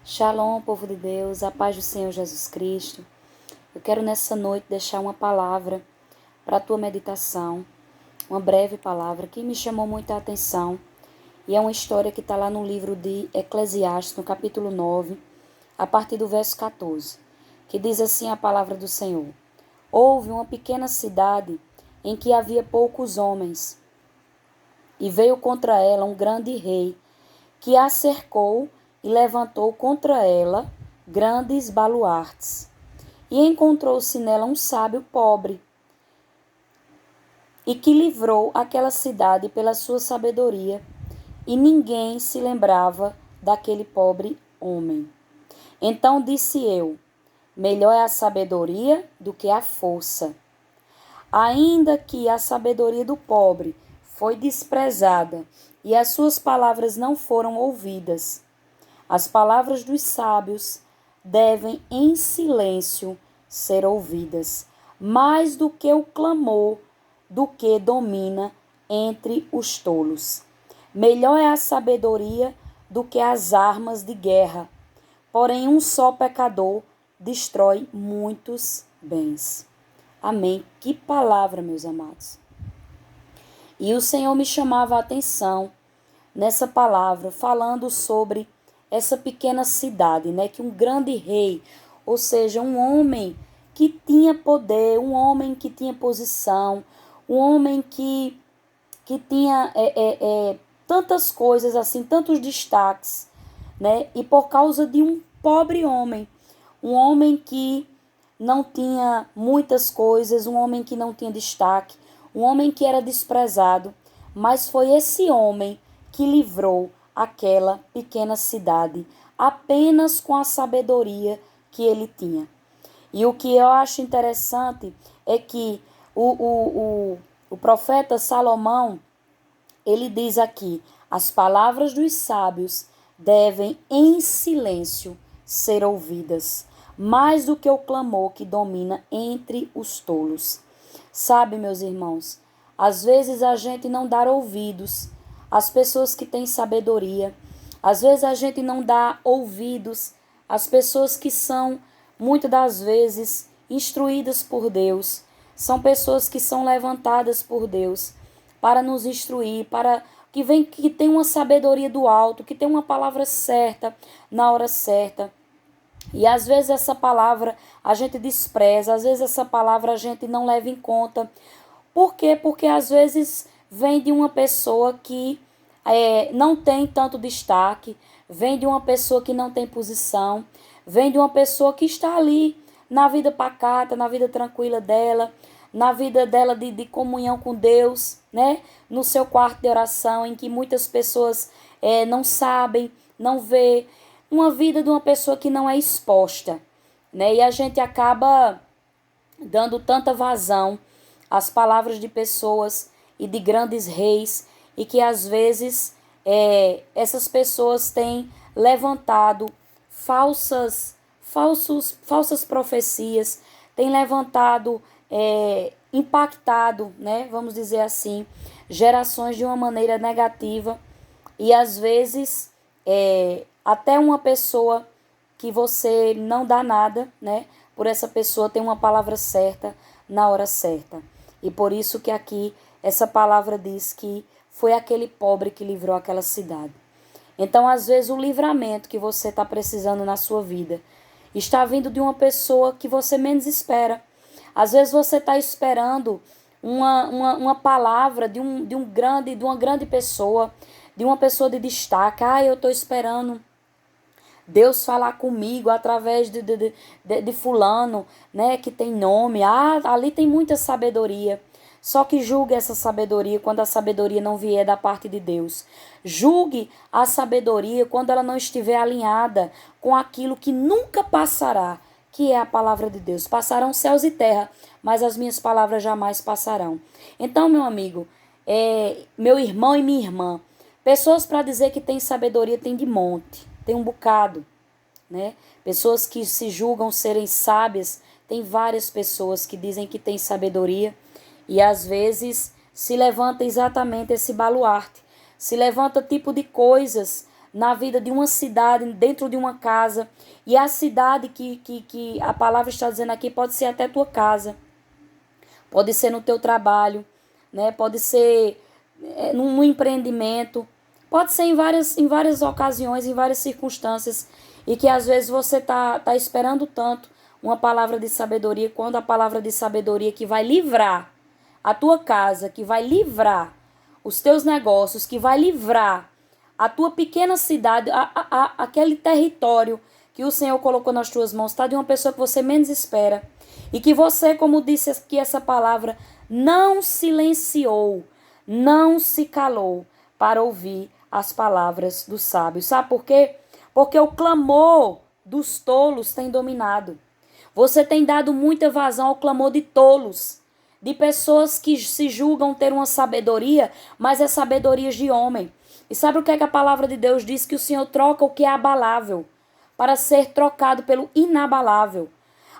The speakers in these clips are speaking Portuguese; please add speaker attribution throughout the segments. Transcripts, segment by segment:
Speaker 1: Shalom, povo de Deus, a paz do Senhor Jesus Cristo. Eu quero nessa noite deixar uma palavra para a tua meditação, uma breve palavra que me chamou muita atenção. E é uma história que está lá no livro de Eclesiastes, no capítulo 9, a partir do verso 14, que diz assim a palavra do Senhor. Houve uma pequena cidade em que havia poucos homens, e veio contra ela um grande rei, que a cercou e levantou contra ela grandes baluartes. E encontrou-se nela um sábio pobre, e que livrou aquela cidade pela sua sabedoria, e ninguém se lembrava daquele pobre homem. Então disse eu, melhor é a sabedoria do que a força. Ainda que a sabedoria do pobre foi desprezada e as suas palavras não foram ouvidas, as palavras dos sábios devem em silêncio ser ouvidas, mais do que o clamor do que domina entre os tolos. Melhor é a sabedoria do que as armas de guerra, porém um só pecador destrói muitos bens. Amém. Que palavra, meus amados. E o Senhor me chamava a atenção nessa palavra, falando sobre essa pequena cidade, né? Que um grande rei, ou seja, um homem que tinha poder, um homem que tinha posição, um homem que tinha tantas coisas assim, tantos destaques, né? E por causa de um pobre homem, um homem que não tinha muitas coisas, um homem que não tinha destaque, um homem que era desprezado, mas foi esse homem que livrou aquela pequena cidade, apenas com a sabedoria que ele tinha. E o que eu acho interessante é que o profeta Salomão, ele diz aqui, as palavras dos sábios devem em silêncio ser ouvidas, mais do que o clamor que domina entre os tolos. Sabe, meus irmãos, às vezes a gente não dá ouvidos às pessoas que têm sabedoria, às vezes a gente não dá ouvidos às pessoas que são, muitas das vezes, instruídas por Deus, são pessoas que são levantadas por Deus para nos instruir, para que tem uma sabedoria do alto, que tem uma palavra certa na hora certa. E às vezes essa palavra a gente despreza, às vezes essa palavra a gente não leva em conta. Por quê? Porque às vezes vem de uma pessoa que não tem tanto destaque, vem de uma pessoa que não tem posição, vem de uma pessoa que está ali na vida pacata, na vida tranquila dela, na vida dela de comunhão com Deus, né? No seu quarto de oração, em que muitas pessoas não sabem, não vê, uma vida de uma pessoa que não é exposta, né? E a gente acaba dando tanta vazão às palavras de pessoas e de grandes reis, e que às vezes essas pessoas têm levantado falsas profecias, têm levantado, impactado, né, vamos dizer assim, gerações de uma maneira negativa, e às vezes até uma pessoa que você não dá nada, né, por essa pessoa ter uma palavra certa na hora certa. E por isso que aqui essa palavra diz que foi aquele pobre que livrou aquela cidade. Então, às vezes, o livramento que você está precisando na sua vida está vindo de uma pessoa que você menos espera. Às vezes você está esperando uma palavra de uma grande pessoa, de uma pessoa de destaque. Eu estou esperando Deus falar comigo através de fulano, né, que tem nome. Ali tem muita sabedoria. Só que julgue essa sabedoria quando a sabedoria não vier da parte de Deus. Julgue a sabedoria quando ela não estiver alinhada com aquilo que nunca passará, que é a palavra de Deus. Passarão céus e terra, mas as minhas palavras jamais passarão. Então, meu amigo, meu irmão e minha irmã, pessoas para dizer que tem sabedoria tem de monte, tem um bocado, né? Pessoas que se julgam serem sábias, tem várias pessoas que dizem que tem sabedoria, e às vezes se levanta exatamente esse baluarte, se levanta tipo de coisas, na vida de uma cidade, dentro de uma casa. E a cidade que a palavra está dizendo aqui pode ser até tua casa, pode ser no teu trabalho, né? Pode ser num empreendimento, pode ser em várias ocasiões, em várias circunstâncias, e que às vezes você tá esperando tanto uma palavra de sabedoria, quando a palavra de sabedoria que vai livrar a tua casa, que vai livrar os teus negócios, que vai livrar a tua pequena cidade, aquele território que o Senhor colocou nas tuas mãos, está de uma pessoa que você menos espera. E que você, como disse aqui essa palavra, não silenciou, não se calou para ouvir as palavras dos sábios. Sabe por quê? Porque o clamor dos tolos tem dominado. Você tem dado muita vazão ao clamor de tolos, de pessoas que se julgam ter uma sabedoria, mas é sabedoria de homem. E sabe o que é que a palavra de Deus diz? Que o Senhor troca o que é abalável para ser trocado pelo inabalável.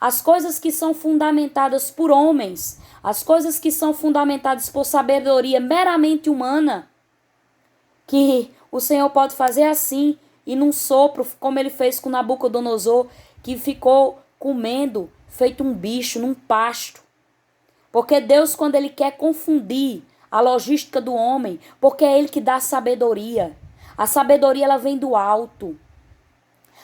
Speaker 1: As coisas que são fundamentadas por homens, as coisas que são fundamentadas por sabedoria meramente humana, que o Senhor pode fazer assim, e num sopro, como ele fez com Nabucodonosor, que ficou comendo, feito um bicho, num pasto. Porque Deus, quando ele quer confundir a logística do homem, porque é ele que dá sabedoria. A sabedoria, ela vem do alto.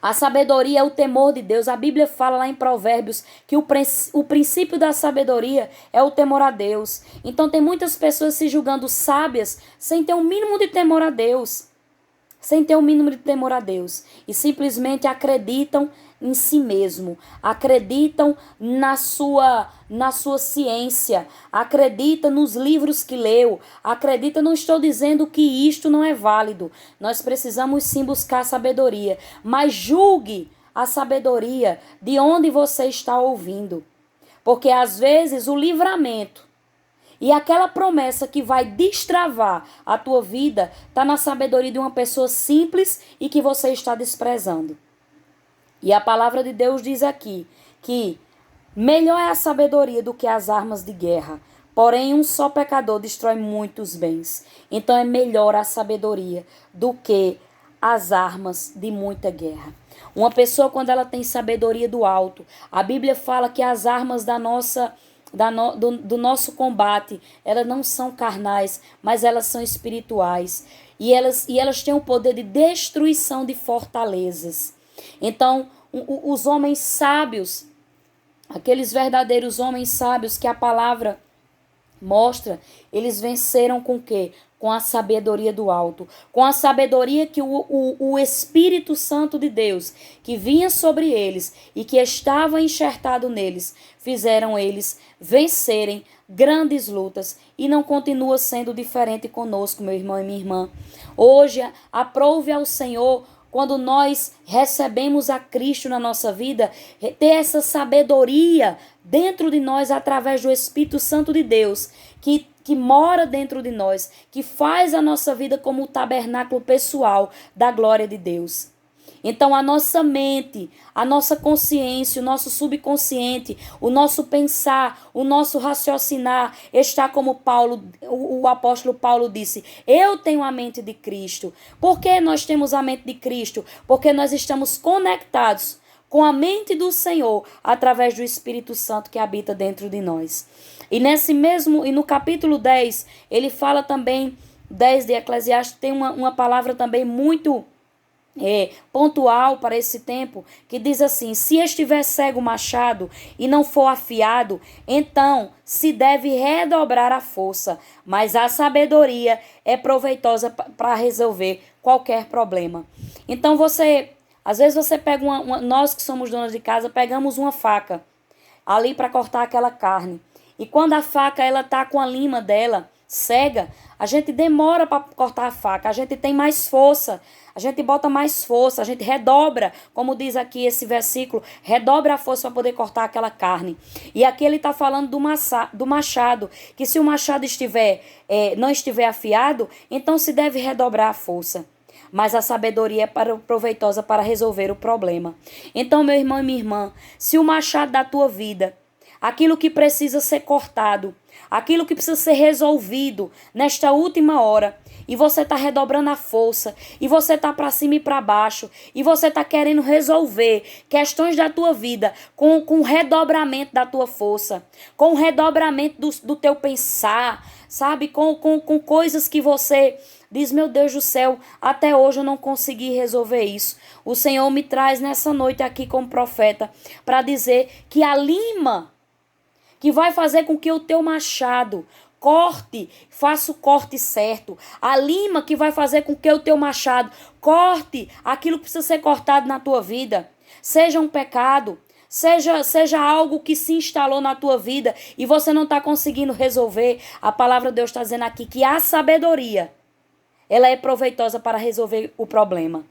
Speaker 1: A sabedoria é o temor de Deus. A Bíblia fala lá em Provérbios que o princípio da sabedoria é o temor a Deus. Então tem muitas pessoas se julgando sábias sem ter um mínimo de temor a Deus. Sem ter um mínimo de temor a Deus. E simplesmente acreditam em si mesmo. Acreditam na sua ciência. Acredita nos livros que leu. Acredita, não estou dizendo que isto não é válido. Nós precisamos sim buscar sabedoria. Mas julgue a sabedoria de onde você está ouvindo. Porque às vezes o livramento e aquela promessa que vai destravar a tua vida está na sabedoria de uma pessoa simples e que você está desprezando. E a palavra de Deus diz aqui que melhor é a sabedoria do que as armas de guerra. Porém, um só pecador destrói muitos bens. Então é melhor a sabedoria do que as armas de muita guerra. Uma pessoa, quando ela tem sabedoria do alto, a Bíblia fala que as armas do nosso combate, elas não são carnais, mas elas são espirituais. E elas têm o poder de destruição de fortalezas. Então, os homens sábios, aqueles verdadeiros homens sábios que a palavra mostra, eles venceram com o quê? Com a sabedoria do alto. Com a sabedoria que o Espírito Santo de Deus, que vinha sobre eles e que estava enxertado neles, fizeram eles vencerem grandes lutas. E não continua sendo diferente conosco, meu irmão e minha irmã. Hoje, aprove ao Senhor, quando nós recebemos a Cristo na nossa vida, ter essa sabedoria dentro de nós através do Espírito Santo de Deus, que mora dentro de nós, que faz a nossa vida como o tabernáculo pessoal da glória de Deus. Então a nossa mente, a nossa consciência, o nosso subconsciente, o nosso pensar, o nosso raciocinar está como o apóstolo Paulo disse, eu tenho a mente de Cristo. Por que nós temos a mente de Cristo? Porque nós estamos conectados com a mente do Senhor através do Espírito Santo que habita dentro de nós. E no capítulo 10, ele fala também, 10 de Eclesiastes, tem uma palavra também muito pontual para esse tempo, que diz assim, se estiver cego o machado e não for afiado, então se deve redobrar a força, mas a sabedoria é proveitosa para resolver qualquer problema. Então às vezes você pega nós que somos donas de casa, pegamos uma faca ali para cortar aquela carne, e quando a faca ela tá com a lima dela cega, a gente demora para cortar a faca, a gente tem mais força, a gente bota mais força, a gente redobra, como diz aqui esse versículo, redobra a força para poder cortar aquela carne. E aqui ele está falando do machado, que se o machado não estiver afiado, então se deve redobrar a força. Mas a sabedoria é proveitosa para resolver o problema. Então, meu irmão e minha irmã, se o machado da tua vida, aquilo que precisa ser cortado, aquilo que precisa ser resolvido nesta última hora, e você está redobrando a força, e você está para cima e para baixo, e você está querendo resolver questões da tua vida com redobramento da tua força, com redobramento do teu pensar, sabe? Com coisas que você diz, meu Deus do céu, até hoje eu não consegui resolver isso. O Senhor me traz nessa noite aqui como profeta para dizer que a lima que vai fazer com que o teu machado corte, faça o corte certo. A lima que vai fazer com que o teu machado corte aquilo que precisa ser cortado na tua vida. Seja um pecado, seja algo que se instalou na tua vida e você não está conseguindo resolver. A palavra de Deus está dizendo aqui que a sabedoria, ela é proveitosa para resolver o problema.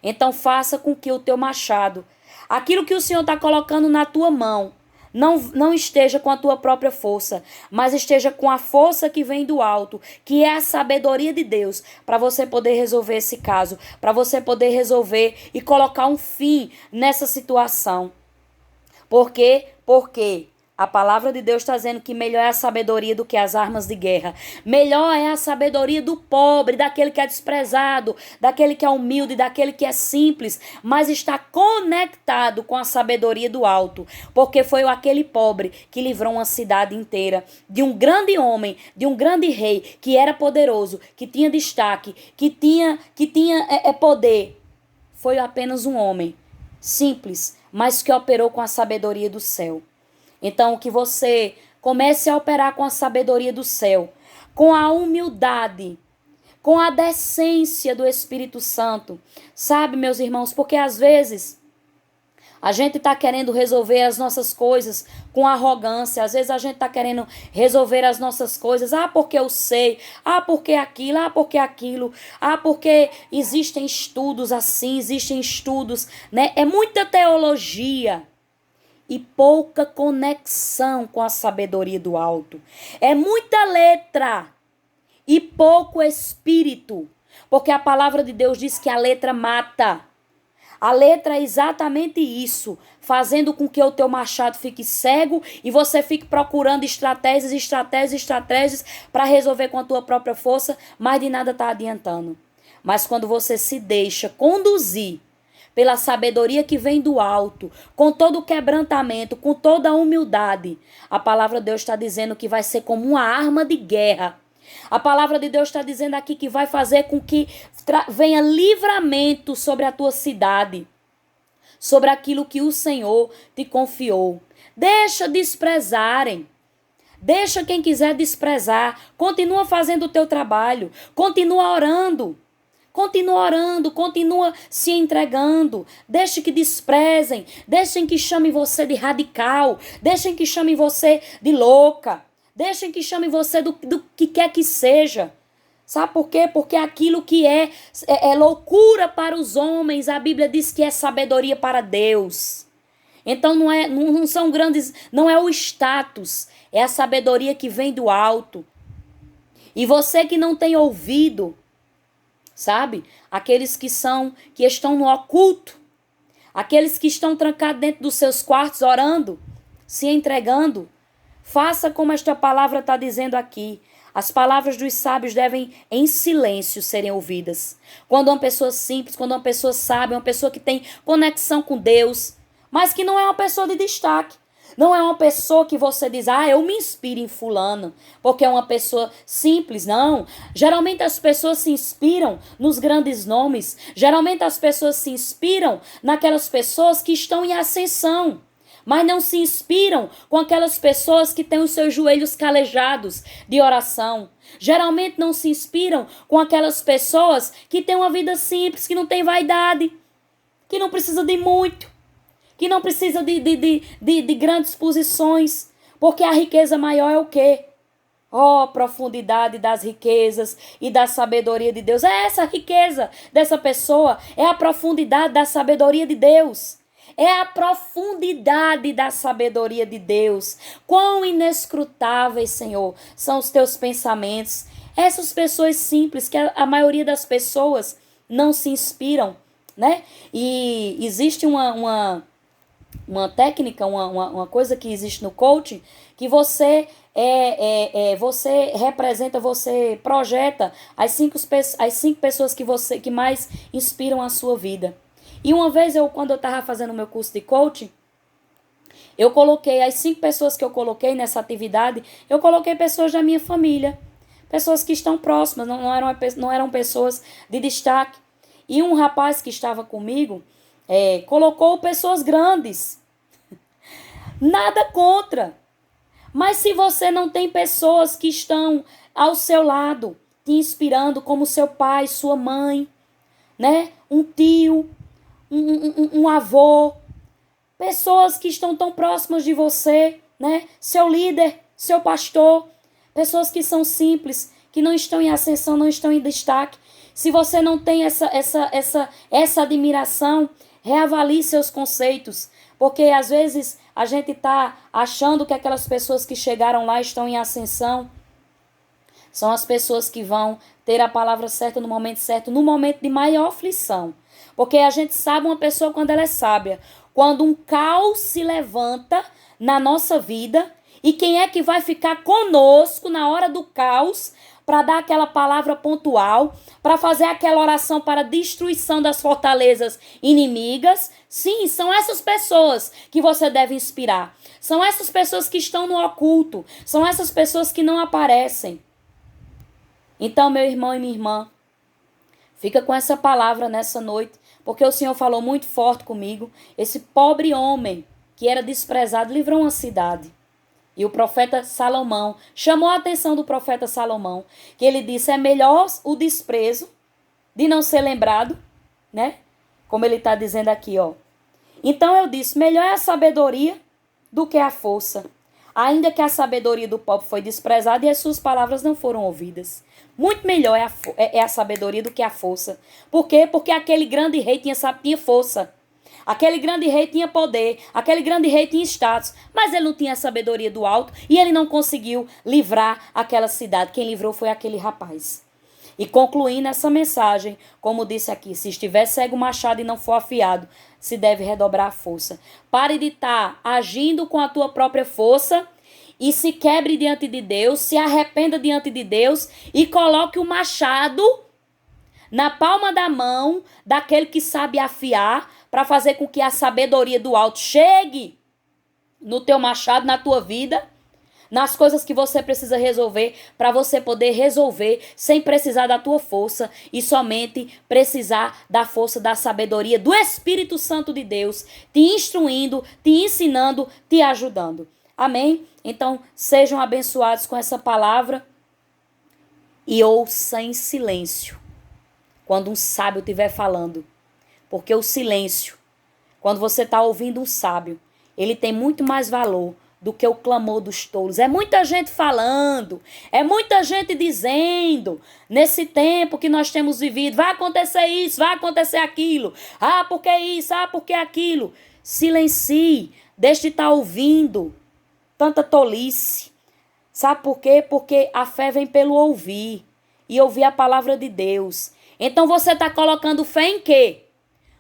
Speaker 1: Então faça com que o teu machado, aquilo que o Senhor está colocando na tua mão, não esteja com a tua própria força, mas esteja com a força que vem do alto, que é a sabedoria de Deus, para você poder resolver esse caso, para você poder resolver e colocar um fim nessa situação. Por quê? Porque a palavra de Deus está dizendo que melhor é a sabedoria do que as armas de guerra. Melhor é a sabedoria do pobre, daquele que é desprezado, daquele que é humilde, daquele que é simples, mas está conectado com a sabedoria do alto. Porque foi aquele pobre que livrou uma cidade inteira de um grande homem, de um grande rei, que era poderoso, que tinha destaque, que tinha poder. Foi apenas um homem simples, mas que operou com a sabedoria do céu. Então, que você comece a operar com a sabedoria do céu, com a humildade, com a decência do Espírito Santo. Sabe, meus irmãos, porque às vezes a gente está querendo resolver as nossas coisas com arrogância. Às vezes a gente está querendo resolver as nossas coisas. Porque eu sei. Porque aquilo. Porque aquilo. Porque existem estudos assim, existem estudos, né? É muita teologia e pouca conexão com a sabedoria do alto. É muita letra e pouco espírito. Porque a palavra de Deus diz que a letra mata. A letra é exatamente isso, fazendo com que o teu machado fique cego e você fique procurando estratégias para resolver com a tua própria força, mas de nada está adiantando. Mas quando você se deixa conduzir pela sabedoria que vem do alto, com todo o quebrantamento, com toda a humildade, a palavra de Deus está dizendo que vai ser como uma arma de guerra. A palavra de Deus está dizendo aqui que vai fazer com que venha livramento sobre a tua cidade, sobre aquilo que o Senhor te confiou. Deixa desprezarem. Deixa quem quiser desprezar. Continua fazendo o teu trabalho. Continua orando. Continua se entregando. Deixe que desprezem. Deixem que chamem você de radical. Deixem que chamem você de louca. Deixem que chamem você do que quer que seja. Sabe por quê? Porque aquilo que é loucura para os homens, a Bíblia diz que é sabedoria para Deus. Então não são grandes, não é o status, é a sabedoria que vem do alto. E você que não tem ouvido, sabe? Aqueles que estão no oculto, aqueles que estão trancados dentro dos seus quartos orando, se entregando, faça como esta palavra está dizendo aqui. As palavras dos sábios devem em silêncio serem ouvidas. Quando uma pessoa simples, quando uma pessoa sábia, uma pessoa que tem conexão com Deus, mas que não é uma pessoa de destaque. Não é uma pessoa que você diz, eu me inspiro em fulano, porque é uma pessoa simples. Não. Geralmente as pessoas se inspiram nos grandes nomes. Geralmente as pessoas se inspiram naquelas pessoas que estão em ascensão. Mas não se inspiram com aquelas pessoas que têm os seus joelhos calejados de oração. Geralmente não se inspiram com aquelas pessoas que têm uma vida simples, que não tem vaidade, que não precisa de muito, que não precisa de grandes posições, porque a riqueza maior é o quê? Profundidade das riquezas e da sabedoria de Deus. É essa a riqueza dessa pessoa, é a profundidade da sabedoria de Deus. É a profundidade da sabedoria de Deus. Quão inescrutáveis, Senhor, são os teus pensamentos. Essas pessoas simples, que a maioria das pessoas não se inspiram, né? E existe uma uma técnica, uma coisa que existe no coaching, que você você representa, você projeta as cinco pessoas que mais inspiram a sua vida. E uma vez, quando eu estava fazendo o meu curso de coaching, eu coloquei as 5 pessoas que eu coloquei nessa atividade, eu coloquei pessoas da minha família, pessoas que estão próximas, não eram pessoas de destaque. E um rapaz que estava comigo colocou pessoas grandes. Nada contra. Mas se você não tem pessoas que estão ao seu lado, te inspirando, como seu pai, sua mãe, né? Um tio, um avô, pessoas que estão tão próximas de você, né? Seu líder, seu pastor, pessoas que são simples, que não estão em ascensão, não estão em destaque. Se você não tem essa admiração, reavalie seus conceitos, porque às vezes a gente está achando que aquelas pessoas que chegaram lá estão em ascensão. São as pessoas que vão ter a palavra certa no momento de maior aflição. Porque a gente sabe uma pessoa quando ela é sábia. Quando um caos se levanta na nossa vida, e quem é que vai ficar conosco na hora do caos para dar aquela palavra pontual, para fazer aquela oração para a destruição das fortalezas inimigas? Sim, são essas pessoas que você deve inspirar. São essas pessoas que estão no oculto. São essas pessoas que não aparecem. Então, meu irmão e minha irmã, fica com essa palavra nessa noite, porque o Senhor falou muito forte comigo. Esse pobre homem que era desprezado livrou uma cidade. E o profeta Salomão chamou a atenção do profeta Salomão, que ele disse: é melhor o desprezo de não ser lembrado, né? Como ele está dizendo aqui, ó. Então eu disse: melhor é a sabedoria do que a força. Ainda que a sabedoria do pobre foi desprezada e as suas palavras não foram ouvidas. Muito melhor é a sabedoria do que a força. Por quê? Porque aquele grande rei tinha força. Aquele grande rei tinha poder, aquele grande rei tinha status, mas ele não tinha a sabedoria do alto e ele não conseguiu livrar aquela cidade. Quem livrou foi aquele rapaz. E concluindo essa mensagem, como disse aqui, se estiver cego o machado e não for afiado, se deve redobrar a força. Pare de estar agindo com a tua própria força e se quebre diante de Deus, se arrependa diante de Deus e coloque o machado na palma da mão daquele que sabe afiar, para fazer com que a sabedoria do alto chegue no teu machado, na tua vida, nas coisas que você precisa resolver, para você poder resolver sem precisar da tua força e somente precisar da força da sabedoria do Espírito Santo de Deus, te instruindo, te ensinando, te ajudando. Amém? Então, sejam abençoados com essa palavra e ouça em silêncio quando um sábio estiver falando. Porque o silêncio, quando você está ouvindo um sábio, ele tem muito mais valor do que o clamor dos tolos. É muita gente falando, é muita gente dizendo, nesse tempo que nós temos vivido, vai acontecer isso, vai acontecer aquilo, porque isso, porque aquilo. Silencie, deixe de estar ouvindo tanta tolice. Sabe por quê? Porque a fé vem pelo ouvir, e ouvir a palavra de Deus. Então você está colocando fé em quê?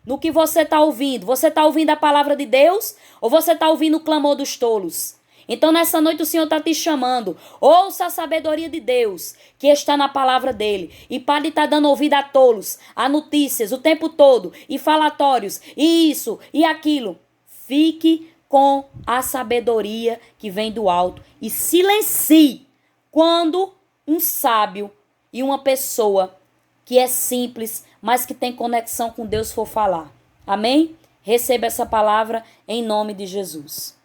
Speaker 1: No que você está ouvindo. Você está ouvindo a palavra de Deus ou você está ouvindo o clamor dos tolos? Então nessa noite o Senhor está te chamando. Ouça a sabedoria de Deus que está na palavra dele. E pare de estar dando ouvido a tolos, a notícias o tempo todo. E falatórios, e isso, e aquilo. Fique com a sabedoria que vem do alto. E silencie quando um sábio e uma pessoa que é simples, mas que tem conexão com Deus for falar. Amém? Receba essa palavra em nome de Jesus.